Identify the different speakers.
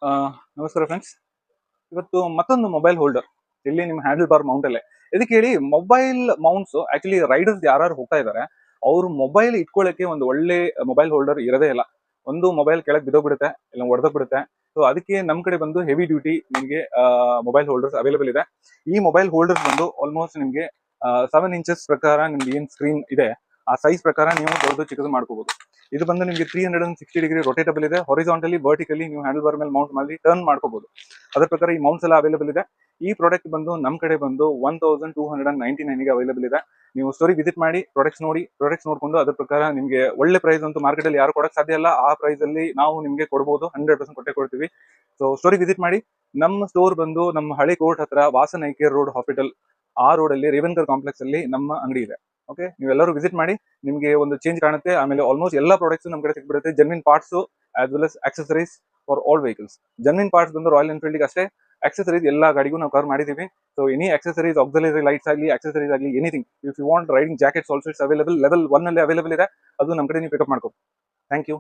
Speaker 1: ಆ, ನಮಸ್ಕಾರ ಫ್ರೆಂಡ್ಸ್. ಇವತ್ತು ಮತ್ತೊಂದು ಮೊಬೈಲ್ ಹೋಲ್ಡರ್ ಇಲ್ಲಿ ನಿಮ್ಮ ಹ್ಯಾಂಡಲ್ ಬಾರ್ ಮೌಂಟ್ ಅಲ್ಲೇ. ಇದಕ್ಕೆ ಹೇಳಿ ಮೊಬೈಲ್ ಮೌಂಟ್ಸ್ ಆಕ್ಚುಲಿ ರೈಡರ್ಸ್ ಯಾರು ಹೋಗ್ತಾ ಇದ್ದಾರೆ ಅವ್ರು ಮೊಬೈಲ್ ಇಟ್ಕೊಳ್ಳಕ್ಕೆ ಒಂದು ಒಳ್ಳೆ ಮೊಬೈಲ್ ಹೋಲ್ಡರ್ ಇರೋದೇ ಇಲ್ಲ. ಒಂದು ಮೊಬೈಲ್ ಕೆಳಗೆ ಬಿದ್ದೋಗ್ಬಿಡುತ್ತೆ, ಇಲ್ಲ ಒಡೆದೋಗ್ಬಿಡುತ್ತೆ. ಸೊ ಅದಕ್ಕೆ ನಮ್ಮ ಕಡೆ ಬಂದು ಹೆವಿ ಡ್ಯೂಟಿ ನಿಮಗೆ ಮೊಬೈಲ್ ಹೋಲ್ಡರ್ಸ್ ಅವೈಲೇಬಲ್ ಇದೆ. ಈ ಮೊಬೈಲ್ ಹೋಲ್ಡರ್ಸ್ ಬಂದು ಆಲ್ಮೋಸ್ಟ್ ನಿಮಗೆ 7 ಇಂಚಸ್ ಪ್ರಕಾರ ನಿಮ್ಗೆ ಏನ್ ಸ್ಕ್ರೀನ್ ಇದೆ ಆ ಸೈಜ್ ಪ್ರಕಾರ ನೀವು ದೊಡ್ಡದು ಚಿಕ್ಕದು ಮಾಡ್ಕೋಬಹುದು. ಇದು ಬಂದು ನಿಮಗೆ 360 ಡಿಗ್ರಿ ರೊಟೇಟಬಲ್ ಇದೆ. ಹಾರಿಜಾಂಟಲಿ ವರ್ಟಿಕಲಿ ನೀವು ಹ್ಯಾಂಡಲ್ ಬಾರ್ ಮೇಲೆ ಮೌಂಟ್ ಮಾಡಿ ಟರ್ನ್ ಮಾಡ್ಕೋಬಹುದು. ಅದರ ಪ್ರಕಾರ ಈ ಮೌಂಟ್ಸ್ ಎಲ್ಲ ಅವೈಲೇಬಲ್ ಇದೆ. ಈ ಪ್ರಾಡಕ್ಟ್ ಬಂದು ನಮ್ಮ ಕಡೆ ಬಂದು 1299 ಅವೈಲೇಬಲ್ ಇದೆ. ನೀವು ಸ್ಟೋರಿ ವಿಸಿಟ್ ಮಾಡಿ ಪ್ರಾಡಕ್ಟ್ಸ್ ನೋಡ್ಕೊಂಡು ಅದ್ರ ಪ್ರಕಾರ ನಿಮಗೆ ಒಳ್ಳೆ ಪ್ರೈಸ್ ಅಂತೂ ಮಾರ್ಕೆಟ್ ಅಲ್ಲಿ ಯಾರು ಕೊಡಕ್ ಸಾಧ್ಯ ಇಲ್ಲ. ಆ ಪ್ರೈಸ್ ಅಲ್ಲಿ ನಾವು ನಿಮಗೆ ಕೊಡಬಹುದು, 100% ಕೊಟ್ಟೆ ಕೊಡ್ತೀವಿ. ಸೊ ಸ್ಟೋರಿ ವಿಸಿಟ್ ಮಾಡಿ. ನಮ್ಮ ಸ್ಟೋರ್ ಬಂದು ನಮ್ಮ ಹಳೆ ಕೋರ್ಟ್ ಹತ್ರ ವಾಸನ್ ಐಕೇರ್ ರೋಡ್ ಹಾಸ್ಪಿಟಲ್, ಆ ರೋಡ್ ಅಲ್ಲಿ ರೇವನ್ಕರ್ ಕಾಂಪ್ಲೆಕ್ಸ್ ಅಲ್ಲಿ ನಮ್ಮ ಅಂಗಡಿ ಇದೆ. ಓಕೆ, ನೀವೆಲ್ಲರೂ ವಿಸಿಟ್ ಮಾಡಿ, ನಿಮಗೆ ಒಂದು ಚೇಂಜ್ ಕಾಣುತ್ತೆ. ಆಮೇಲೆ ಆಲ್ಮೋಸ್ಟ್ ಎಲ್ಲ ಪ್ರಾಡಕ್ಟ್ಸ್ ನಮ್ಮ ಕಡೆ ಸಿಗ್ಬಿಡುತ್ತೆ. Genuine parts as well as accessories for all vehicles. Genuine parts ಬಂದು ರಾಯಲ್ ಎನ್ಫೀಲ್ಡ್ ಅಷ್ಟೇ, accessories ಎಲ್ಲ ಗಾಡಿಗೂ ನಾವು ಕವರ್ ಮಾಡಿದೀವಿ. So any accessories, auxiliary lights ಆಗಲಿ, accessories ಆಗಲಿ, anything if you want riding jackets also it's available. Level 1 ಅಲ್ಲಿ available ಇದೆ, ಅದು ನಮ್ಮ ಕಡೆ ನೀವು ಪಿಕಪ್ ಮಾಡ್ಕೋ. Thank you.